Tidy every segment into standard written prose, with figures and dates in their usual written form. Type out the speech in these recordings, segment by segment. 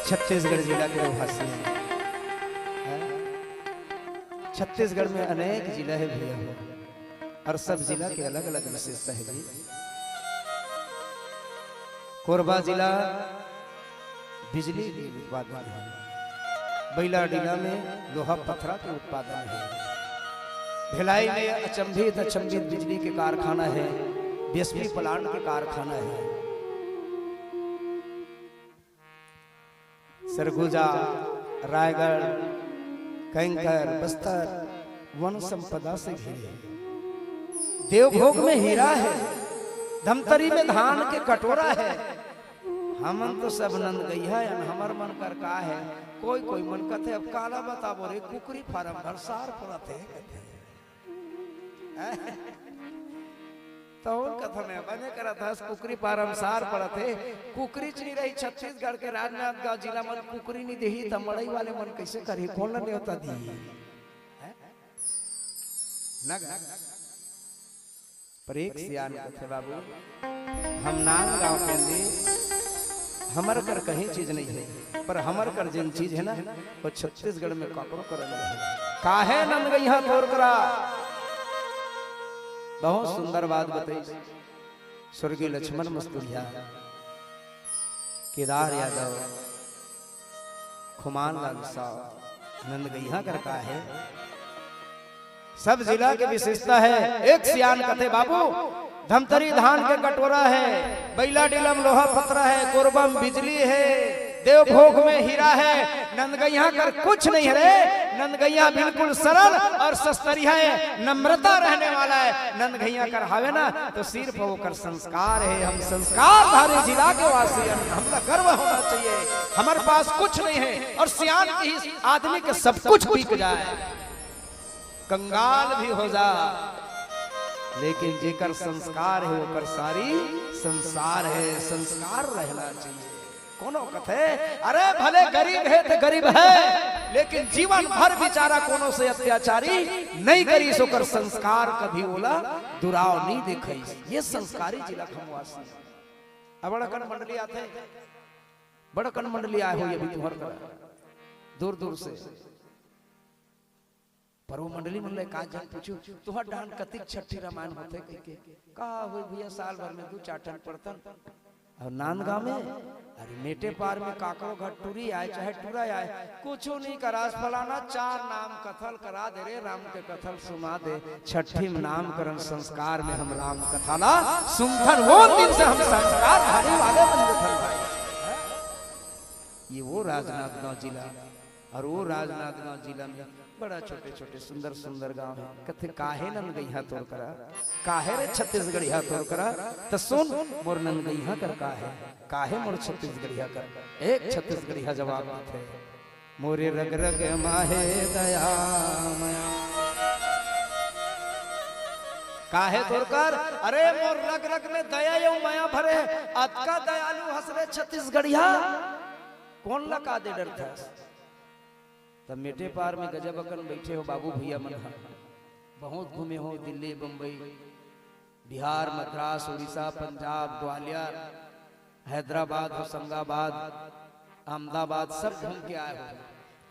छत्तीसगढ़ जिला के रहवासी हैं। छत्तीसगढ़ में अनेक जिला है भैया, और सब जिला के अलग अलग विशेषता है भाई। कोरबा जिला बिजली के उत्पादन है, बैलाडीला में लोहा पत्थरा के उत्पादन है, भिलाई में अचंभित बिजली के कारखाना है, बीएसपी प्लांट के कारखाना है। सरगुजा, रायगढ़, कैंकर, बस्तर वन संपदा से घिरे है। देवभोग में हीरा है, धमतरी में धान के कटोरा है। हमन तो सब नंद गई है, हमर मन कर का है। कोई कोई मन कथे अब काला बताबो रे, कुकरी फार्म भर सार पड़त है तो कथा में बने करा था कुकरी फार्म सार पड़त है। कुकरी नहीं रही छत्तीसगढ़ के राजनांदगांव जिला में कुकरी नहीं देही त मड़ई वाले मन कैसे करी, कौन नहीं होता दी नग पर एक सियान कथे बाबू, हम नाम गांव के अंदर हमर कर कहीं चीज नहीं है, पर हमर कर जिन चीज है ना वो छत्तीसगढ़ में काकरो कर है। काहे नंद गई हां तोर करा। बहुत सुंदर बात बताई स्वर्गीय लक्ष्मण मस्तुरिया, केदार यादव, खुमान लाल साहब, नंद गई हां कर का है। सब जिला की विशेषता है। एक सियान कथे बाबू, धमतरी धान के कटोरा है, बैलाडीला में लोहा पत्थरा है, कोरबा में बिजली है, देवभोग में हीरा है। नंदगैया कर कुछ नहीं है रे, नंदगैया बिल्कुल सरल और सस्तरिया है, नम्रता रहने वाला है। नंदगैया कर हावे ना तो सिर्फ वो कर संस्कार है। हम संस्कार धारी जिला के वासी हैं, हमला गर्व होना चाहिए। हमारे पास कुछ नहीं है और सियान की आदमी के सब कुछ बिक जाए, कंगाल भी हो जा, लेकिन जेकर संस्कार है वो कर सारी संसार है। संस्कार रहना चाहिए। कोनो कथे अरे भले गरीब है तो गरीब है, लेकिन जीवन भर बेचारा कोनो से अत्याचारी नहीं करी, सो कर संस्कार कभी ओला दुराव नहीं देखई। ये संस्कारी जिला खमवासी। बड़कन मंडली आते, बड़कन मंडली आए हो ये भी तुहर कर दूर दूर से, पर वो मंडली मन ले का जान पूछू तुहर डान कतिक छठी रामायण होते के का होई भैया साल भर में 2-4 टन पड़तन। और नांदगांव में अरे मेटे पार में काकरो घर टूरी आए चाहे टूरा आए, कुछो नहीं करास फलाना 4 नाम कथल करा दे रे, राम के कथल सुना दे। छठी में नामकरण संस्कार में हम राम कथाला सुनथन, वो दिन से हम संस्कार धारी वाले बन गए भाई। ये वो राजनांदगांव जिला, और वो राजनांदगांव जिला में बड़ा छोटे छोटे सुंदर सुंदर गांव है। कथे काहे नंद गई हां तोर करा, काहे रे छत्तीसगढ़ हां तोर करा, तो सुन मोर नंद गई हां कर काहे मोर छत्तीसगढ़ कर। एक छत्तीसगढ़ जवाब देते, मोरे रग रग माहे दया माया। काहे तोर कर, अरे मोर रग रग में दया यो माया भरे, अतका दयालु हसरे छत्तीसगढ़िया, कौन लगा दे डर था। तब मेटे पार में गजब अकन बैठे हो बाबू भैया मन, बहुत घूमे हो दिल्ली, बंबई, बिहार, मद्रास, उड़ीसा, पंजाब, ग्वालियर, हैदराबाद, होशंगाबाद, अहमदाबाद, सब घूम के आए हो।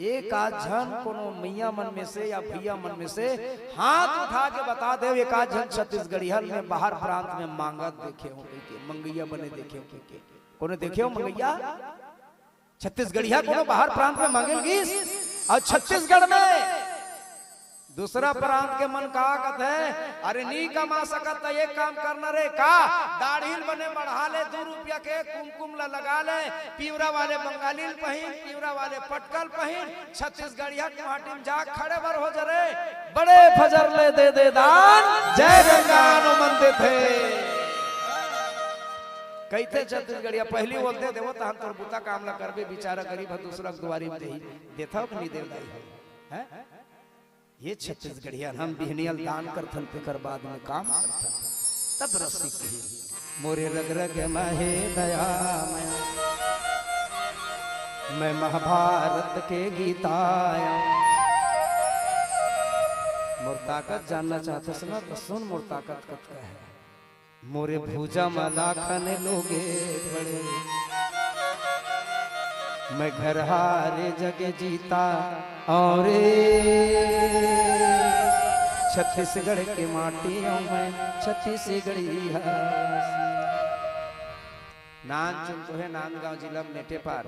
एक आध जन कोनो मैया मन में से या भैया मन में से हाथ उठा के बता दे, एक आध जन छत्तीसगढ़िया में बाहर प्रांत में मांगत देखे हो, मंगैया बने देखे हो, कोनो देखे हो मंगैया छत्तीसगढ़िया कोनो बाहर प्रांत में मांगेल गीस। और छत्तीसगढ़ में दूसरा प्रांत के मन का कहते है, अरे नी कमा सकत तो एक काम करना रे का, दाढ़ील बने बढ़ा ले, 2 रुपया के कुमकुम ला लगा ले, पीवरा वाले बंगालील पहिन, पीवरा वाले पटकल पहिन, छत्तीसगढ़िया गुवाहाटी में जा खड़े बर हो जरे, बड़े फजर ले दे दे दान, जय गंगा हनुमान थे। कहते छत्तीसगढ़िया पहली बोलते देवो तो हम तोर बुता काम ला करबे, बेचारा गरीब है दूसरा दुआरी में देही देथा कि नहीं देता है। ये छत्तीसगढ़िया हम बिहनियल दान करथन फिकर बाद में काम करथन, तब रसिक ही मोरे रग रग महे दया माया। मैं महाभारत के गीताया, मोर ताकत जानना चाहते सुना तो सुन मोर ताकत कत का है। मोरे भूजा मला खाने लोगे बड़े, मैं घर हारे जगह जीता और छत्तीसगढ़ की माटी हूँ मैं छत्तीसगढ़ी। नानचुन तो है नांदगांव जिला में नेटे पार,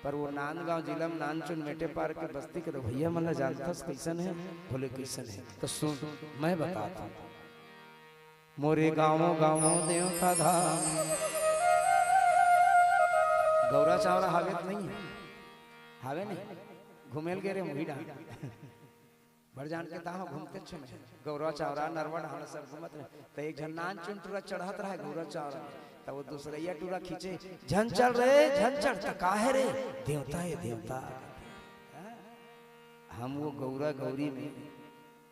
पर वो नांदगांव जिला में नानचुन मेटे पार के बस्ती के तो भैया मला जानता कैसन है, बोले कैसन है तो सुन मैं बताता हूँ। मोरे गाँवों गाँवों देवता धाम, गौरा चावरा हावेत नहीं हावे नहीं घूमेल गे रे मुहिडा भर जान के ताहा घूमते छ में गौरा चावरा नरवा ढाल सब घूमत रहे तो एक झन नान चुन टूरा चढ़त रहे गौरा चावरा तो वो दूसरैया टूरा खींचे झन चल रे झन चढ़ त काहे रे देवता है देवता। हम वो गौरा गौरी में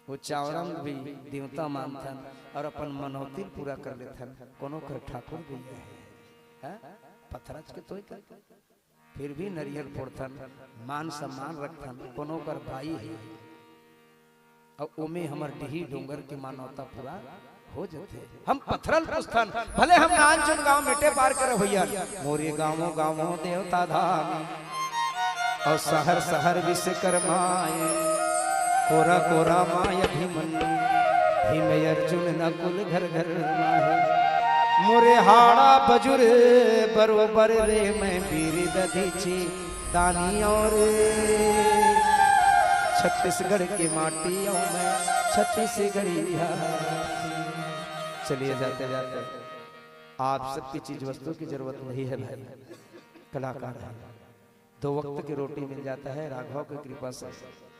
वो चावरा में भी देवता मानथन और अपन मनौती पूरा कर लेथन। कोनो कर ठाकुर भी है पत्थरच के तोय कर फिर भी नरियल फोड़थन मान सम्मान रखथन। कोनो कर भाई है और ओमे हमर डिही डोंगर के मानवता पूरा हो जाते। हम पत्थरल पुस्थन भले हम नानचुन गांव मेटे पार कर भैया मोरे गांवों गांवों देवता धाम और शहर शहर विश्वकर्माए कोरा कोरा माय भीमन भीम अर्जुन नकुल घर घर माहे मोरे हाड़ा बजुर बरोबर रे मैं वीर दधीची दानी और छत्तीसगढ़ की माटी और मैं छत्तीसगढ़ी। चलिए जाते जाते आप सबकी चीज वस्तु की जरूरत नहीं है भाई, कलाकार है, 2 वक्त की रोटी मिल जाता है। राघव की कृपा से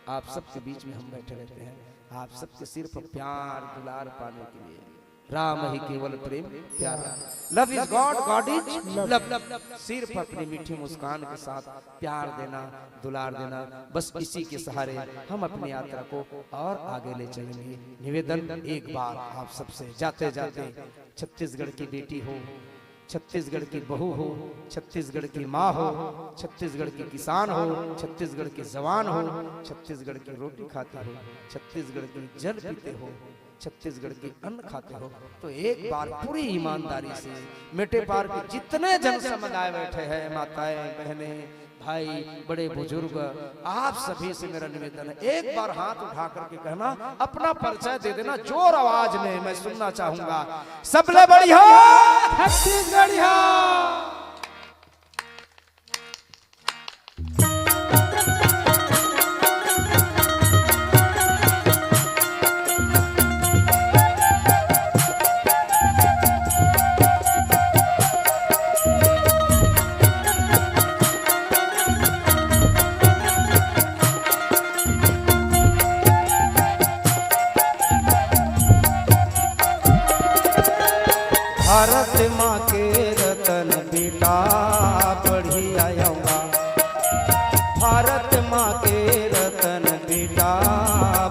आप सबके बीच में हम बैठे रहते हैं, आप सबके सिर्फ प्यार दुलार पाने के लिए। राम ही केवल प्रेम प्यार, love is God God is love. सिर्फ अपनी मीठी मुस्कान के साथ प्यार देना दुलार देना, बस इसी के सहारे हम अपनी यात्रा को और आगे ले चलेंगे। निवेदन एक बार आप सबसे जाते जाते, छत्तीसगढ़ की बेटी हो, छत्तीसगढ़ की बहू हो, छत्तीसगढ़ की माँ हो, छत्तीसगढ़ की किसान हो, छत्तीसगढ़ के जवान हो, छत्तीसगढ़ की रोटी खाते हो, छत्तीसगढ़ की जल पीते हो, छत्तीसगढ़ की अन्न खाते हो, तो एक बार पूरी ईमानदारी से मेटे पार के जितने जन समुदाय बैठे हैं, माताएं बहनें भाई बड़े बुजुर्ग, आप सभी से मेरा निवेदन है एक बार हाथ उठा करके कहना, अपना परिचय दे देना जोर आवाज में, मैं सुनना चाहूंगा। सबले बढ़िया छत्तीसगढ़िया। भारत माँ के रतन बेटा पढ़ी आऊंगा, भारत माँ के रतन बेटा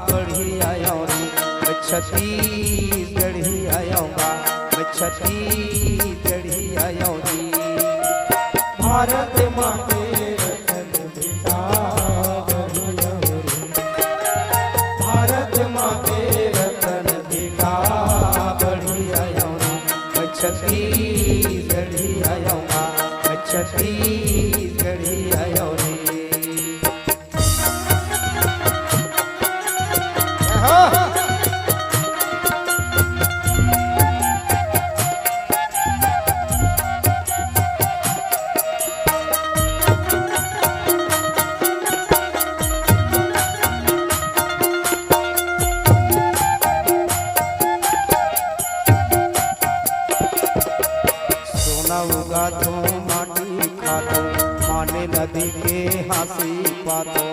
पढ़ी आऊंगा, मैं छत्तीसगढ़ी आऊंगा, मैं छत्तीसगढ़ी आऊंगी। भारत माँ के रतन बेटा पढ़ी आऊंगी, भारत माँ के रतन बेटा पढ़ी आऊंगी, छत्तीसगढ़ी आऊंगा, मैं छत्तीसगढ़ी आऊंगी। उगा तो माटी खातो माने नदी के हासी पातो,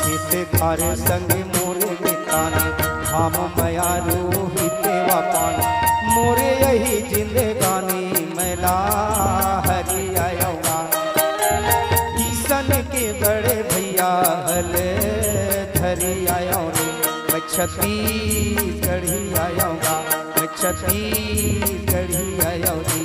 खेते खारे संग मोरे मिताने हम मयारू हिते वापान, मोरे यही जिंदगानी मैला हरी आऊंगा। किसन के बड़े भैया हले धरी आऊंगी, मैं छत्तीसगढ़ी आऊंगा, मैं छत्तीसगढ़ी आऊंगी।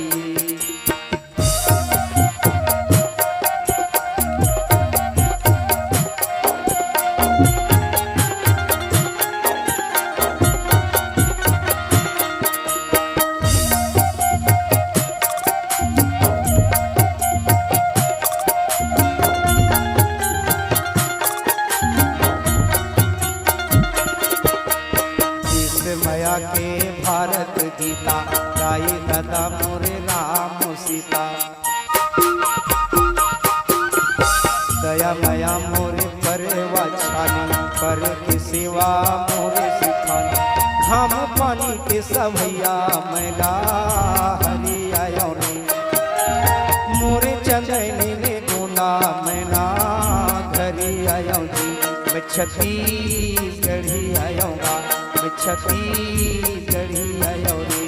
भारत गीता गाए दादा मोरे राम सीता। दया मया मोरे परे वाछानी पर के सेवा मोरे सिखानी। घाम पानी के सभैया मैला हरि आयो रे मोरे चंदनी ने गुना मैना घरी आयो जी। मैं छत्तीसगढ़ी आयोगा मैं छत्तीसगढ़ी आयो रे।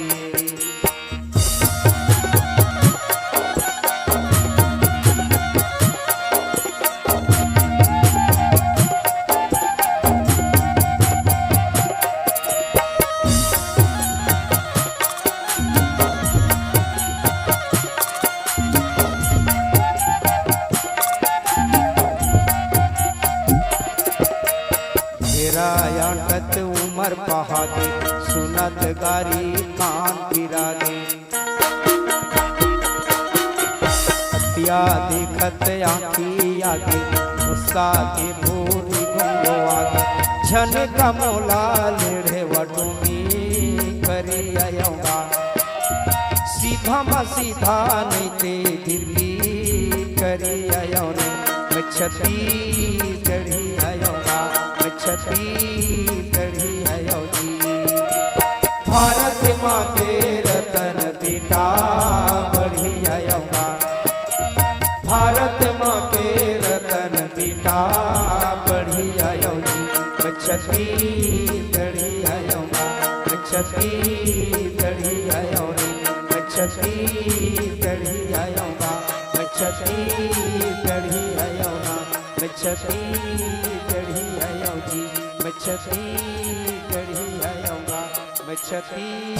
याटत उमर पहागे सुनत गारी कान पिरागे। हत्या देखत आँखी आगे गुस्सा के भूरी गुंगो आगे। झन कमोला लेढ़े वटुमी करी आयोगा। सीधा मा सीधा नहीं ते दिल्ली करी आयो रे मैं छत्तीसगढ़ी आयोगा मैं छत्तीसगढ़ी आयो जी। भारत माँ के रतन बेटा बढ़ी आयोगा। भारत माँ के रतन बेटा बढ़ी आयो जी। मैं छत्तीसगढ़ी आयोगा मैं छत्तीसगढ़ी आयो रे मैं छत्तीसगढ़ी आयोगा मैं छत्तीसगढ़ी आयोगा मैं छत्तीसगढ़ी आयो जी। मैं छत्तीसगढ़ी आयोगा मैं छत्तीसगढ़ी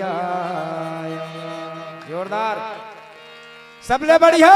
आयोगा। जोरदार सबले बढ़िया।